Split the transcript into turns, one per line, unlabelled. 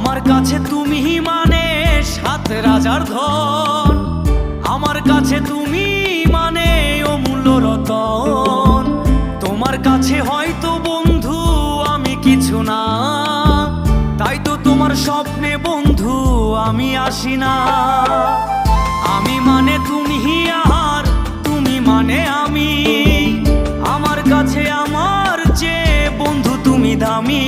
আমার কাছে তুমি মানে 7 রাজার ধন, আমার কাছে তুমি মানে অমূল্য রতন। তোমার কাছে হয়তো বন্ধু আমি কিছু না, তাই তো তোমার স্বপ্নে বন্ধু আমি আসি না। আমি মানে তুমি আর তুমি মানে আমি, আমার কাছে আমার চেয়ে বন্ধু তুমি দামি।